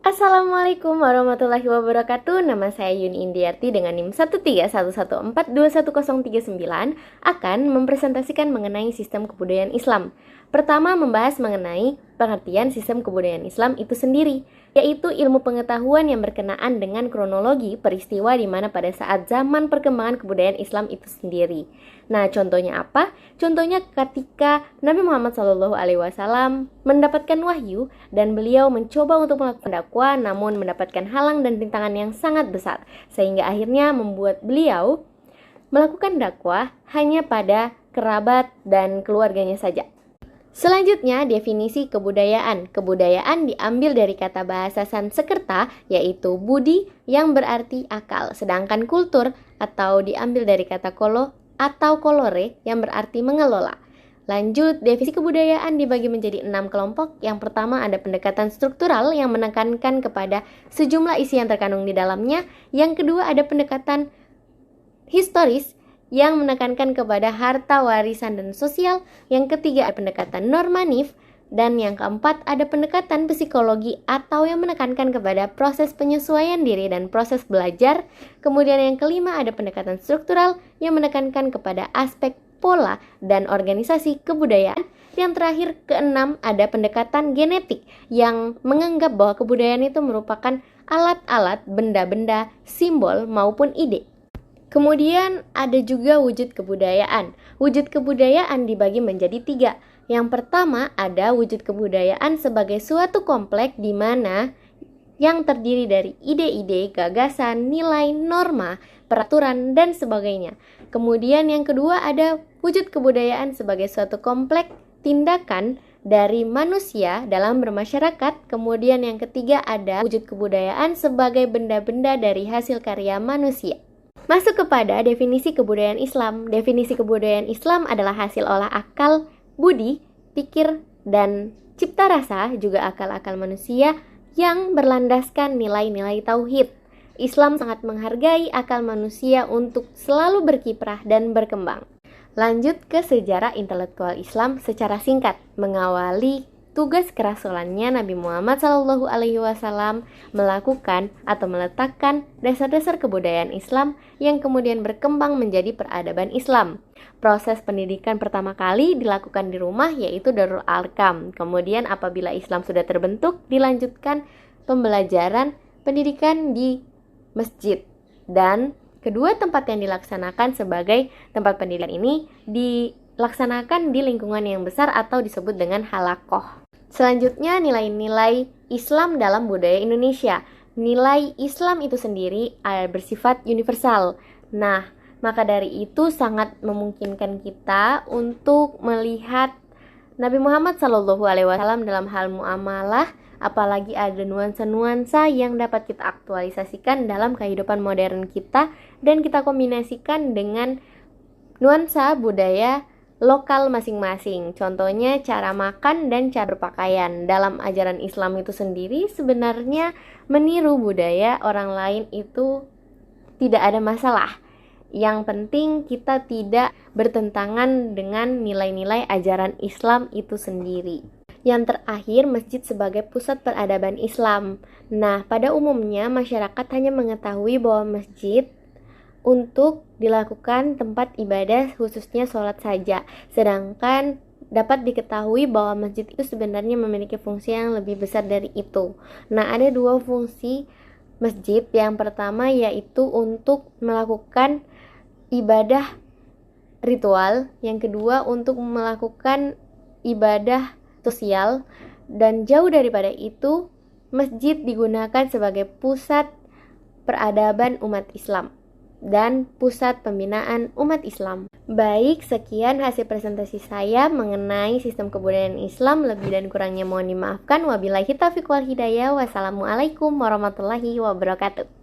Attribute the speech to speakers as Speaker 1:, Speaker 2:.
Speaker 1: Assalamualaikum warahmatullahi wabarakatuh. Nama saya Yuni Indiarti dengan NIM 13114210139 akan mempresentasikan mengenai sistem kebudayaan Islam. Pertama, membahas mengenai pengertian sistem kebudayaan Islam itu sendiri, yaitu ilmu pengetahuan yang berkenaan dengan kronologi peristiwa di mana pada saat zaman perkembangan kebudayaan Islam itu sendiri. Nah, contohnya apa? Contohnya ketika Nabi Muhammad SAW mendapatkan wahyu dan beliau mencoba untuk melakukan dakwah namun mendapatkan halang dan rintangan yang sangat besar, sehingga akhirnya membuat beliau melakukan dakwah hanya pada kerabat dan keluarganya saja. Selanjutnya, definisi kebudayaan. Kebudayaan diambil dari kata bahasa Sanskerta, yaitu budi yang berarti akal. Sedangkan kultur atau diambil dari kata kolo atau kolore yang berarti mengelola. Lanjut, definisi kebudayaan dibagi menjadi 6 kelompok. Yang pertama ada pendekatan struktural yang menekankan kepada sejumlah isi yang terkandung di dalamnya. Yang kedua ada pendekatan historis yang menekankan kepada harta warisan dan sosial. Yang ketiga ada pendekatan normatif. Dan yang keempat ada pendekatan psikologi atau yang menekankan kepada proses penyesuaian diri dan proses belajar. Kemudian yang kelima ada pendekatan struktural yang menekankan kepada aspek pola dan organisasi kebudayaan. Yang terakhir keenam ada pendekatan genetik yang menganggap bahwa kebudayaan itu merupakan alat-alat, benda-benda, simbol maupun ide. Kemudian ada juga wujud kebudayaan. Wujud kebudayaan dibagi menjadi 3. Yang pertama ada wujud kebudayaan sebagai suatu kompleks di mana yang terdiri dari ide-ide, gagasan, nilai, norma, peraturan, dan sebagainya. Kemudian yang kedua ada wujud kebudayaan sebagai suatu kompleks tindakan dari manusia dalam bermasyarakat. Kemudian yang ketiga ada wujud kebudayaan sebagai benda-benda dari hasil karya manusia. Masuk kepada definisi kebudayaan Islam. Definisi kebudayaan Islam adalah hasil olah akal, budi, pikir, dan cipta rasa, juga akal-akal manusia yang berlandaskan nilai-nilai tauhid. Islam sangat menghargai akal manusia untuk selalu berkiprah dan berkembang. Lanjut ke sejarah intelektual Islam secara singkat, mengawali tugas kerasulannya Nabi Muhammad SAW melakukan atau meletakkan dasar-dasar kebudayaan Islam yang kemudian berkembang menjadi peradaban Islam. Proses pendidikan pertama kali dilakukan di rumah yaitu Darul Arqam. Kemudian apabila Islam sudah terbentuk, dilanjutkan pembelajaran pendidikan di masjid. Dan kedua tempat yang dilaksanakan sebagai tempat pendidikan ini dilaksanakan di lingkungan yang besar atau disebut dengan halakoh. Selanjutnya nilai-nilai Islam dalam budaya Indonesia. Nilai Islam itu sendiri bersifat universal. Nah, maka dari itu sangat memungkinkan kita untuk melihat Nabi Muhammad SAW dalam hal muamalah, apalagi ada nuansa-nuansa yang dapat kita aktualisasikan dalam kehidupan modern kita dan kita kombinasikan dengan nuansa budaya lokal masing-masing. Contohnya cara makan dan cara berpakaian. Dalam ajaran Islam itu sendiri sebenarnya meniru budaya orang lain itu tidak ada masalah. Yang penting kita tidak bertentangan dengan nilai-nilai ajaran Islam itu sendiri. Yang terakhir, masjid sebagai pusat peradaban Islam. Nah, pada umumnya masyarakat hanya mengetahui bahwa masjid untuk dilakukan tempat ibadah khususnya sholat saja. Sedangkan dapat diketahui bahwa masjid itu sebenarnya memiliki fungsi yang lebih besar dari itu. Nah, ada 2 fungsi masjid. Yang pertama yaitu untuk melakukan ibadah ritual. Yang kedua untuk melakukan ibadah sosial. Dan jauh daripada itu, masjid digunakan sebagai pusat peradaban umat Islam dan pusat pembinaan umat Islam. Baik, sekian hasil presentasi saya mengenai sistem kebudayaan Islam. Lebih dan kurangnya mohon dimaafkan. Wabillahi taufiq wal hidayah. Wassalamualaikum warahmatullahi wabarakatuh.